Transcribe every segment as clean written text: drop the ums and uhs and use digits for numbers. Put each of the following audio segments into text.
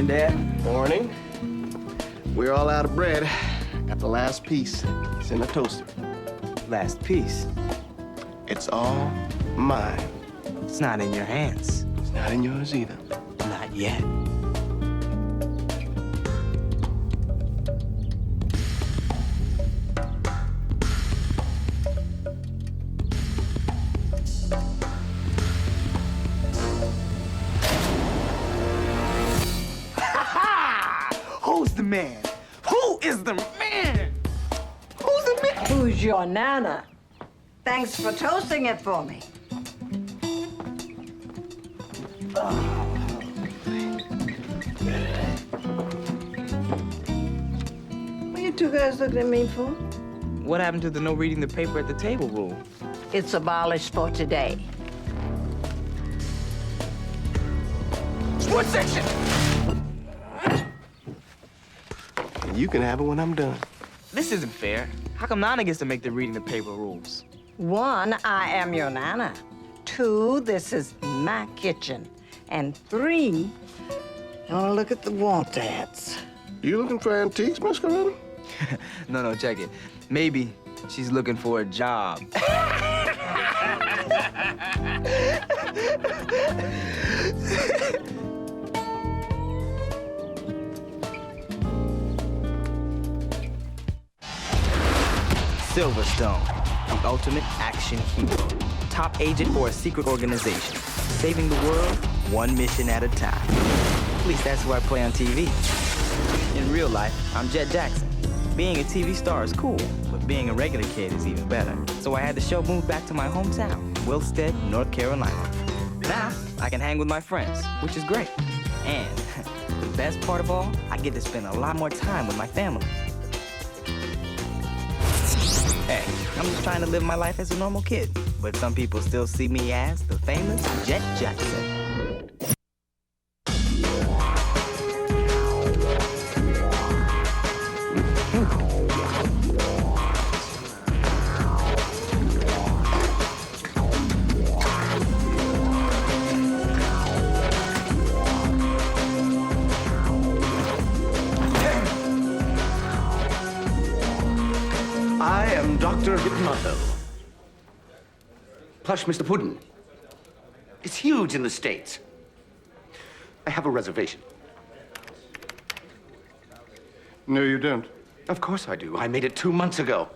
Morning, Dad. Morning. We're all out of bread. Got the last piece. It's in the toaster. Last piece. It's all mine. It's not in your hands. It's not in yours either. Not yet. Who's the man? Who is the man? Who's the man? Who's your nana? Thanks for toasting it for me. What are you two guys looking at me for? What happened to the no reading the paper at the table rule? It's abolished for today. Sports section! And you can have it when I'm done. This isn't fair. How come Nana gets to make the reading the paper rules? 1, I am your nana. 2, this is my kitchen. And 3, I want to look at the want ads. You looking for antiques, Miss Coretta? No, check it. Maybe she's looking for a job. Silverstone, the ultimate action hero. Top agent for a secret organization. Saving the world, one mission at a time. At least that's who I play on TV. In real life, I'm Jett Jackson. Being a TV star is cool, but being a regular kid is even better. So I had the show moved back to my hometown, Wilstead, North Carolina. Now, I can hang with my friends, which is great. And the best part of all, I get to spend a lot more time with my family. Hey, I'm just trying to live my life as a normal kid, but some people still see me as the famous Jett Jackson. I am Dr. Hypnoto. Plush Mr. Puddin'. It's huge in the States. I have a reservation. No, you don't. Of course I do. I made it 2 months ago.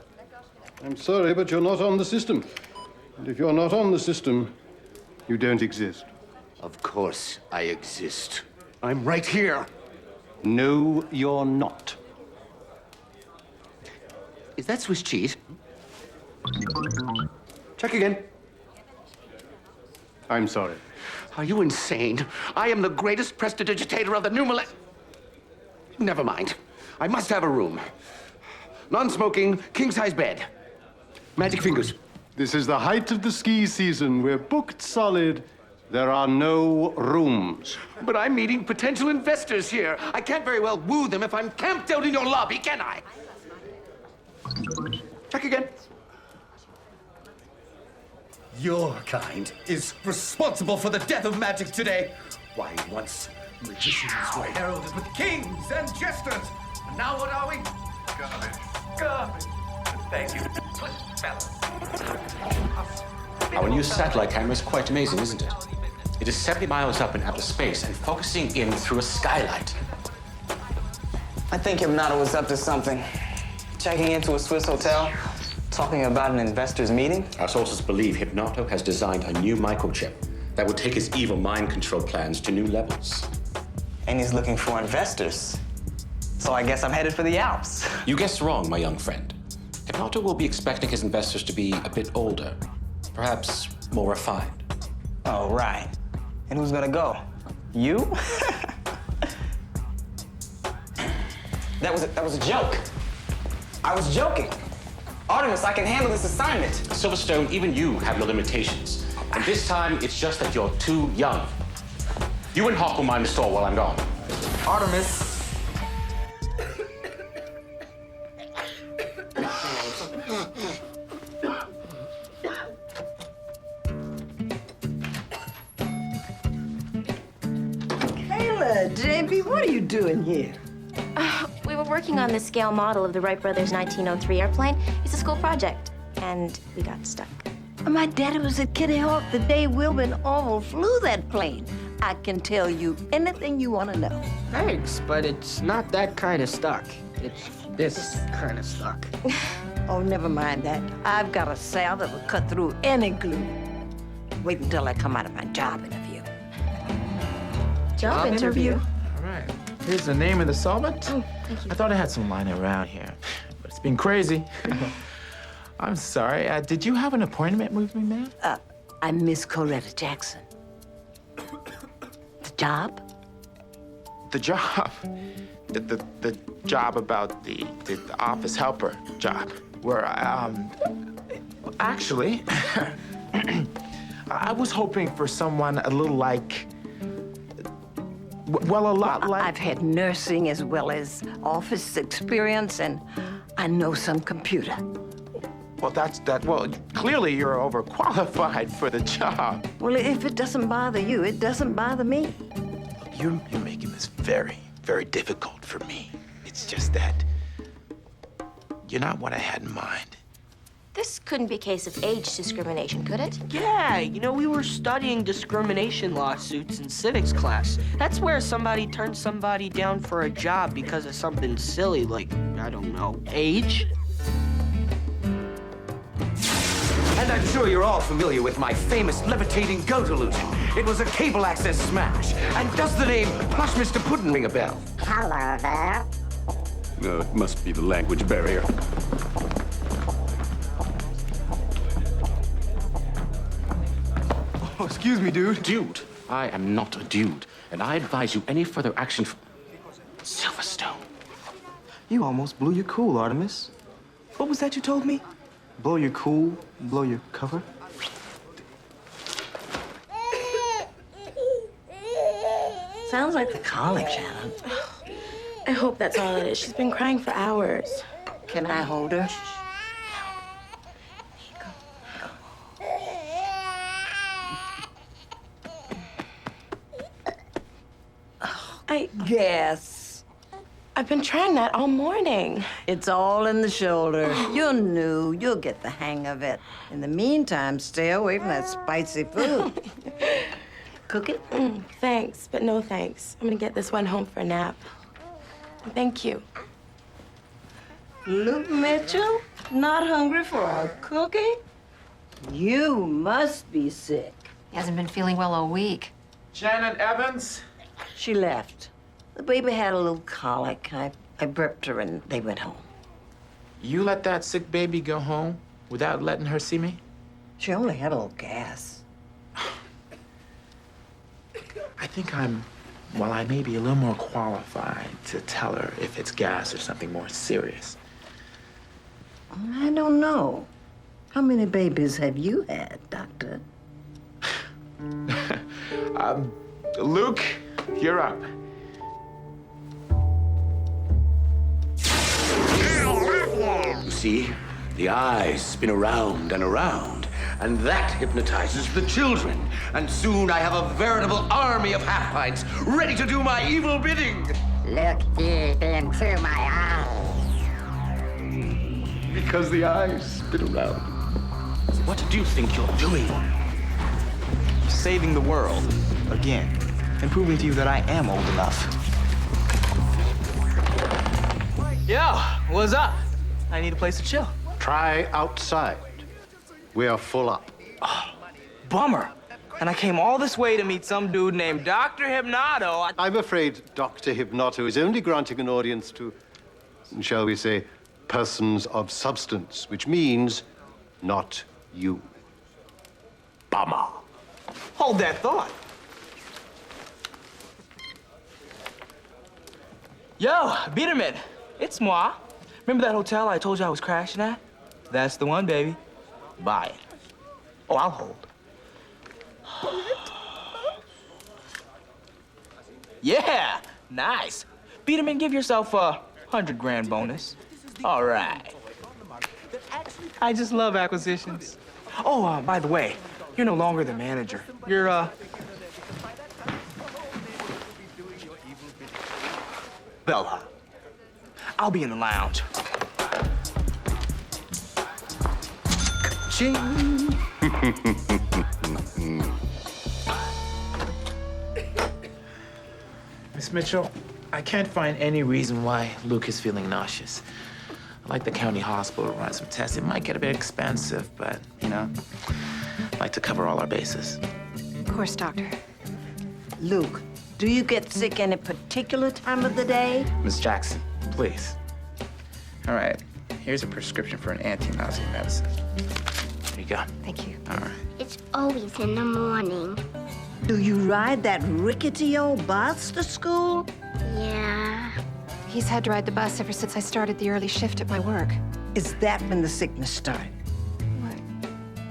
I'm sorry, but you're not on the system. And if you're not on the system, you don't exist. Of course I exist. I'm right here. No, you're not. Is that Swiss cheese? Check again. I'm sorry. Are you insane? I am the greatest prestidigitator of the new millennium. Never mind. I must have a room. Non-smoking, king-size bed. Magic fingers. This is the height of the ski season. We're booked solid. There are no rooms. But I'm meeting potential investors here. I can't very well woo them if I'm camped out in your lobby, can I? Check again. Your kind is responsible for the death of magic today. Why, once magicians were heralded with kings and jesters. And now what are we? Garbage. Garbage. Thank you. Our new satellite camera is quite amazing, isn't it? It is 70 miles up in outer space and focusing in through a skylight. I think Hypnoto was up to something. Checking into a Swiss hotel, talking about an investors meeting. Our sources believe Hypnoto has designed a new microchip that would take his evil mind control plans to new levels. And he's looking for investors. So I guess I'm headed for the Alps. You guessed wrong, my young friend. Hypnoto will be expecting his investors to be a bit older, perhaps more refined. Oh, right. And who's gonna go? You? That was a joke. I was joking. Artemis, I can handle this assignment. Silverstone, even you have your limitations. And this time, it's just that you're too young. You and Hawk will mind the store while I'm gone. Artemis. Kayla, JB, what are you doing here? We were working on the scale model of the Wright Brothers 1903 airplane. It's a school project, and we got stuck. My daddy was at Kitty Hawk the day Wilbur and Orville flew that plane. I can tell you anything you want to know. Thanks, but it's not that kind of stuck. It's this kind of stuck. Oh, never mind that. I've got a sail that will cut through any glue. Wait until I come out of my job interview. Job interview? All right. Here's the name of the solvent. Oh, thank you. I thought I had some lying around here, but it's been crazy. I'm sorry. Did you have an appointment with me, ma'am? I'm Miss Coretta Jackson. The job? The job. The job about the office helper job. Where, actually, I was hoping for someone a little like, well, a lot like... I've had nursing as well as office experience, and I know some computer. Well, well, clearly you're overqualified for the job. Well, if it doesn't bother you, it doesn't bother me. You're making this very, very difficult for me. It's just that you're not what I had in mind. This couldn't be a case of age discrimination, could it? Yeah, you know, we were studying discrimination lawsuits in civics class. That's where somebody turns somebody down for a job because of something silly like, I don't know, age? And I'm sure you're all familiar with my famous levitating goat illusion. It was a cable access smash. And does the name Plush Mr. Puddin' ring a bell? Hello there. No, it must be the language barrier. Oh, excuse me, dude. Dude, I am not a dude, and I advise you any further action from Silverstone. You almost blew your cool, Artemis. What was that you told me? Blow your cool, blow your cover? Sounds like the colic, Shannon. I hope that's all it is. She's been crying for hours. Can I hold her? Yes. I've been trying that all morning. It's all in the shoulder. You're new. You'll get the hang of it. In the meantime, stay away from that spicy food. Cook it? Thanks, but no thanks. I'm gonna get this one home for a nap. Thank you. Luke Mitchell, not hungry for a cookie? You must be sick. He hasn't been feeling well a week. Janet Evans? She left. The baby had a little colic. I burped her and they went home. You let that sick baby go home without letting her see me? She only had a little gas. I think well, I may be a little more qualified to tell her if it's gas or something more serious. I don't know. How many babies have you had, Doctor? Luke, you're up. You see, the eyes spin around and around, and that hypnotizes the children. And soon I have a veritable army of half-pints ready to do my evil bidding. Look deep into my eyes. Because the eyes spin around. What do you think you're doing? Saving the world. Again. And proving to you that I am old enough. Yo, what's up? I need a place to chill. Try outside. We are full up. Bummer. And I came all this way to meet some dude named Dr. Hypnato. I'm afraid Dr. Hypnato is only granting an audience to, shall we say, persons of substance, which means not you. Bummer. Hold that thought. Yo, Biederman, it's moi. Remember that hotel I told you I was crashing at? That's the one, baby. Buy it. Oh, I'll hold. Yeah, nice. Biederman, give yourself a 100 grand bonus. All right. I just love acquisitions. Oh, by the way, you're no longer the manager. You're, Bella. I'll be in the lounge. Ching. Miss Mitchell, I can't find any reason why Luke is feeling nauseous. I'd like the county hospital to run some tests. It might get a bit expensive, but, you know, I'd like to cover all our bases. Of course, Doctor. Luke, do you get sick any particular time of the day? Miss Jackson, please. All right, here's a prescription for an anti-nausea medicine. There you go. Thank you. All right. It's always in the morning. Do you ride that rickety old bus to school? Yeah. He's had to ride the bus ever since I started the early shift at my work. Is that when the sickness started? What?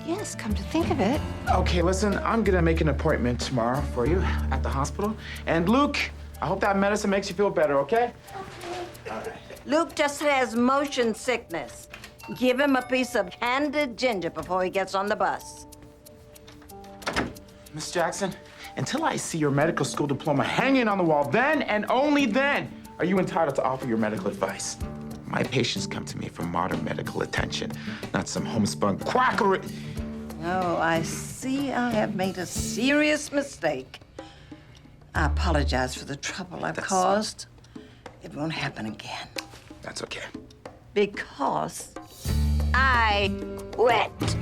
Yes, come to think of it. Okay, listen, I'm gonna make an appointment tomorrow for you at the hospital. And Luke, I hope that medicine makes you feel better, okay? All right. Luke just has motion sickness. Give him a piece of candied ginger before he gets on the bus. Miss Jackson, until I see your medical school diploma hanging on the wall, then and only then are you entitled to offer your medical advice. My patients come to me for modern medical attention, not some homespun quackery. Oh, I see I have made a serious mistake. I apologize for the trouble I've caused. It won't happen again. That's okay. Because I quit.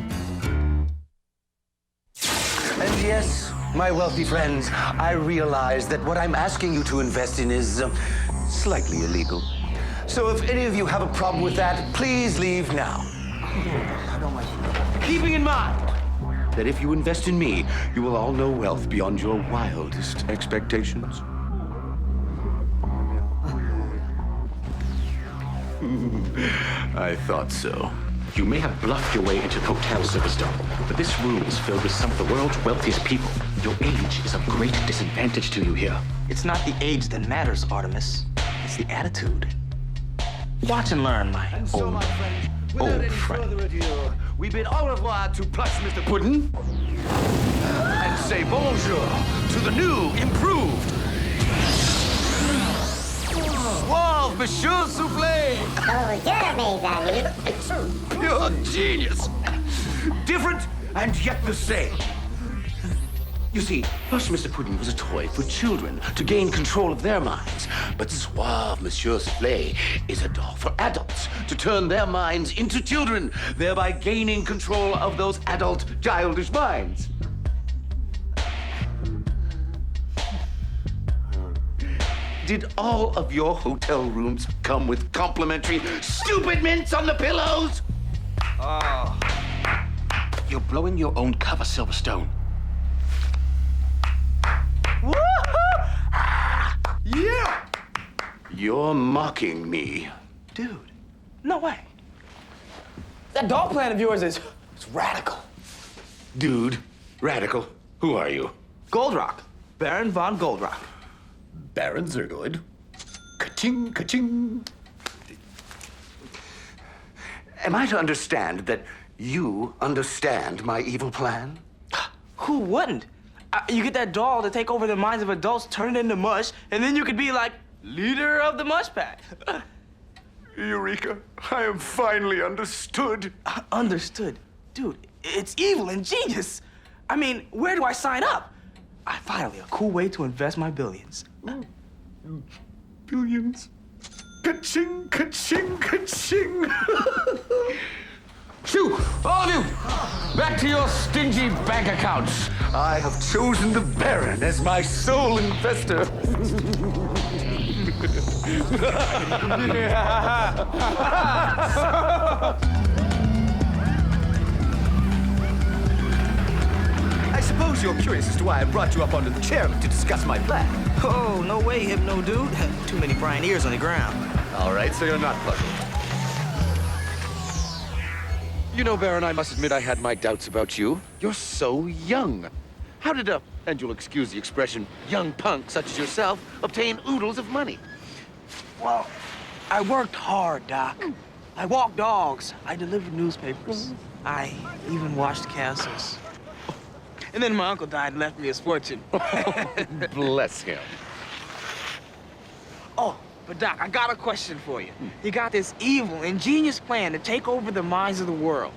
And yes, my wealthy friends, I realize that what I'm asking you to invest in is slightly illegal. So if any of you have a problem with that, please leave now. I don't like it. Keeping in mind that if you invest in me, you will all know wealth beyond your wildest expectations. I thought so. You may have bluffed your way into the hotel, superstar, but this room is filled with some of the world's wealthiest people. Your age is of great disadvantage to you here. It's not the age that matters, Artemis. It's the attitude. Watch and learn, my Without any further ado, we bid au revoir to plush Mr. Puddin' and say bonjour to the new, improved Suave Monsieur Soufflé. Oh, you're amazing. You're a genius. Different and yet the same. You see, Plush Mr. Puddin' was a toy for children to gain control of their minds. But Suave Monsieur Soufflé is a doll for adults to turn their minds into children, thereby gaining control of those adult, childish minds. Did all of your hotel rooms come with complimentary stupid mints on the pillows? Oh. You're blowing your own cover, Silverstone. Yeah! You're mocking me. Dude, no way. That doll plan of yours is radical. Dude, radical, who are you? Goldrock. Baron von Goldrock. Barons are good. Ka-ching, ka-ching. Am I to understand that you understand my evil plan? Who wouldn't? You get that doll to take over the minds of adults, turn it into mush, and then you could be like, leader of the mush pack. Eureka, I am finally understood. Understood? Dude, it's evil and genius. I mean, where do I sign up? Finally, a cool way to invest my billions. Billions? Ka-ching, ka-ching, ka-ching. Shoo, all of you, back to your stingy bank accounts. I have chosen the Baron as my sole investor. I suppose you're curious as to why I brought you up onto the chairman to discuss my plan. Oh, no way, Hypno dude. Too many prying ears on the ground. All right, so you're not puzzled. You know, Baron, I must admit I had my doubts about you. You're so young. How did and you'll excuse the expression, young punk such as yourself, obtain oodles of money? Well, I worked hard, Doc. I walked dogs. I delivered newspapers. I even washed castles. And then my uncle died and left me his fortune. Bless him. Oh, But Doc, I got a question for you. You got this evil, ingenious plan to take over the minds of the world.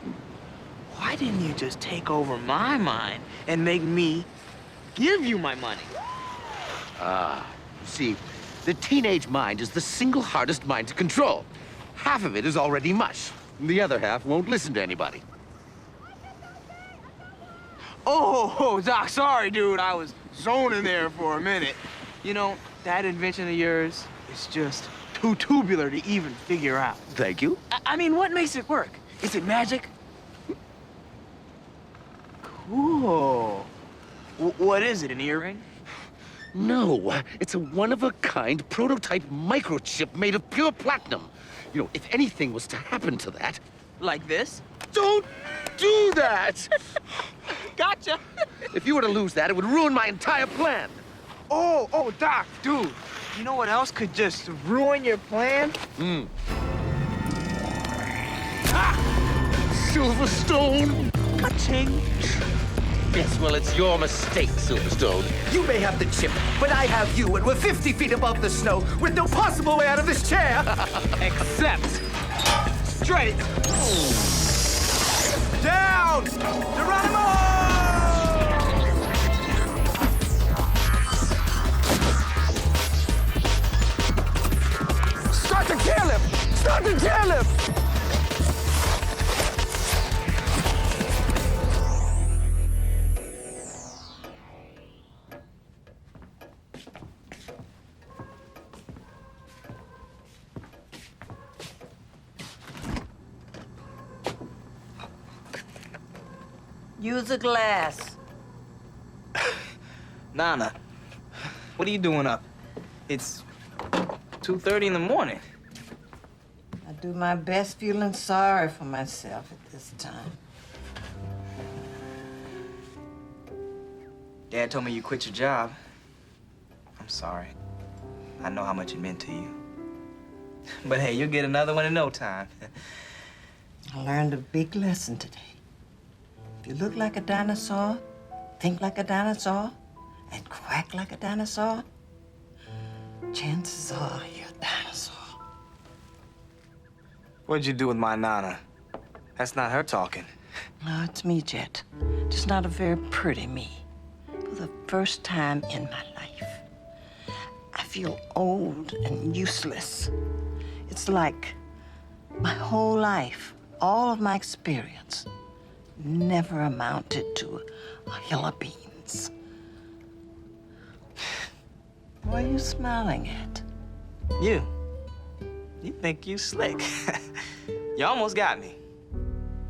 Why didn't you just take over my mind and make me give you my money? See, the teenage mind is the single hardest mind to control. Half of it is already mush. The other half won't listen to anybody. Oh, Doc, sorry, dude. I was zoning there for a minute. You know, that invention of yours is just too tubular to even figure out. Thank you. I mean, what makes it work? Is it magic? Cool. What is it, an earring? No, it's a one-of-a-kind prototype microchip made of pure platinum. You know, if anything was to happen to that... Like this? Don't do that! Gotcha. If you were to lose that, it would ruin my entire plan. Oh, Doc, dude. You know what else could just ruin your plan? Silverstone! Ka-ching. Yes, well, it's your mistake, Silverstone. You may have the chip, but I have you, and we're 50 feet above the snow with no possible way out of this chair. Except straight. Down! Geronimo! Start the chairlift! Start the chairlift! Use a glass. Nana, what are you doing up? It's 2:30 in the morning. I do my best feeling sorry for myself at this time. Dad told me you quit your job. I'm sorry. I know how much it meant to you. But hey, you'll get another one in no time. I learned a big lesson today. If you look like a dinosaur, think like a dinosaur, and quack like a dinosaur, chances are you're a dinosaur. What'd you do with my Nana? That's not her talking. No, it's me, Jett. Just not a very pretty me. For the first time in my life, I feel old and useless. It's like my whole life, all of my experience, never amounted to a hill of beans. What are you smiling at? You think you slick. You almost got me.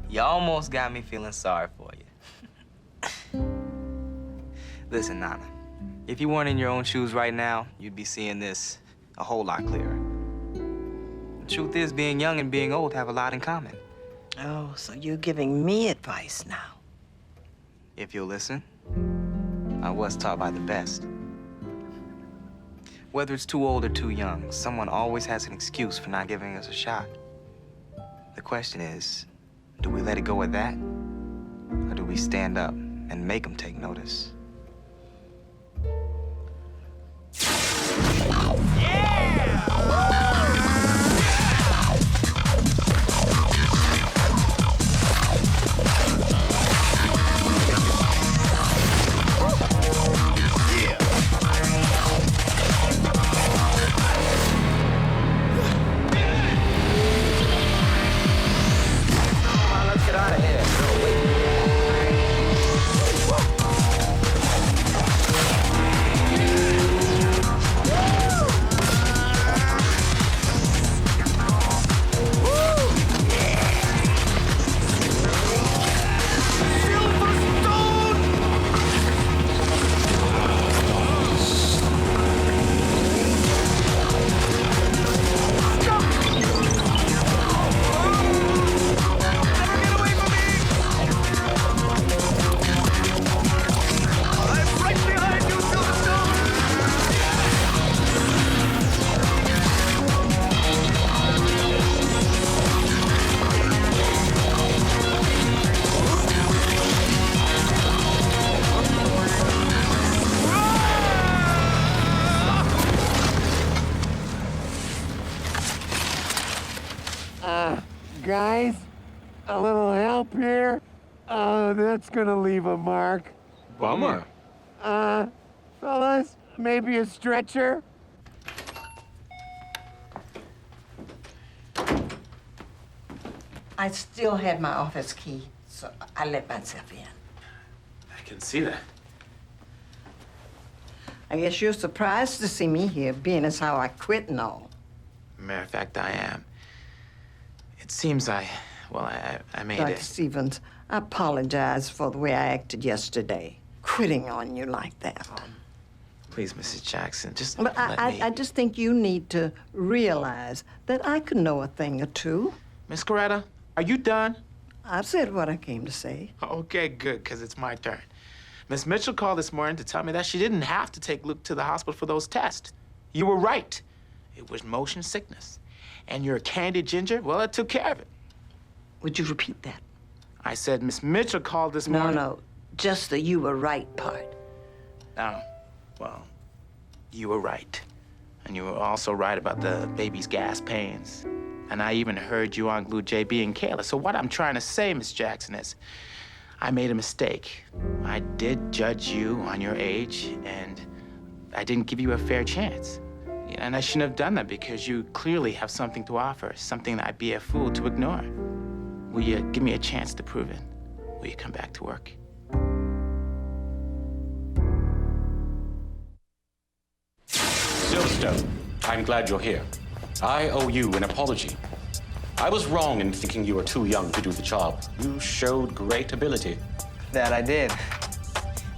You almost got me feeling sorry for you. Listen, Nana, if you weren't in your own shoes right now, you'd be seeing this a whole lot clearer. The truth is, being young and being old have a lot in common. Oh, so you're giving me advice now. If you'll listen, I was taught by the best. Whether it's too old or too young, someone always has an excuse for not giving us a shot. The question is, do we let it go at that? Or do we stand up and make them take notice? Guys, a little help here? Oh, that's gonna leave a mark. Bummer. Fellas, maybe a stretcher? I still had my office key, so I let myself in. I can see that. I guess you're surprised to see me here, being as how I quit and all. Matter of fact, I am. It seems I made Dr. it. Stevens, I apologize for the way I acted yesterday, quitting on you like that. Please, Mrs. Jackson, just But I just think you need to realize that I could know a thing or two. Miss Coretta, are you done? I've said what I came to say. Okay, good, because it's my turn. Miss Mitchell called this morning to tell me that she didn't have to take Luke to the hospital for those tests. You were right. It was motion sickness. And your candy ginger, well, it took care of it. Would you repeat that? I said Miss Mitchell called this morning. No, just the you were right part. Oh, well, you were right. And you were also right about the baby's gas pains. And I even heard you on Glue J being careless. So what I'm trying to say, Miss Jackson, is I made a mistake. I did judge you on your age, and I didn't give you a fair chance. And I shouldn't have done that because you clearly have something to offer, something that I'd be a fool to ignore. Will you give me a chance to prove it? Will you come back to work? Silverstone, I'm glad you're here. I owe you an apology. I was wrong in thinking you were too young to do the job. You showed great ability. That I did.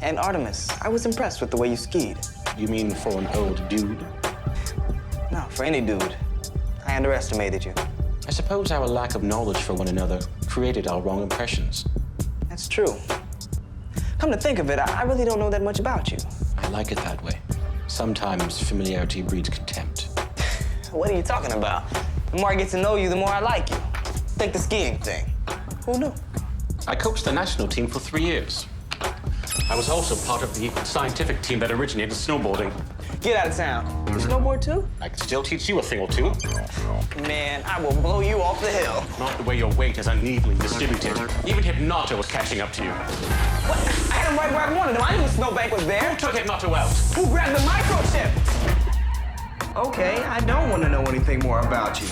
And Artemis, I was impressed with the way you skied. You mean for an old dude? No, for any dude. I underestimated you. I suppose our lack of knowledge for one another created our wrong impressions. That's true. Come to think of it, I really don't know that much about you. I like it that way. Sometimes familiarity breeds contempt. What are you talking about? The more I get to know you, the more I like you. Take the skiing thing. Who knew? I coached the national team for 3 years. I was also part of the scientific team that originated snowboarding. Get out of town. You snowboard too? I can still teach you a thing or two. Man, I will blow you off the hill. Not the way your weight is unevenly distributed. Even Hypnoto was catching up to you. What? I had him right where I wanted him. I didn't know Snowbank was there. Who took Hypnoto out? Who grabbed the microchip? Okay, I don't want to know anything more about you.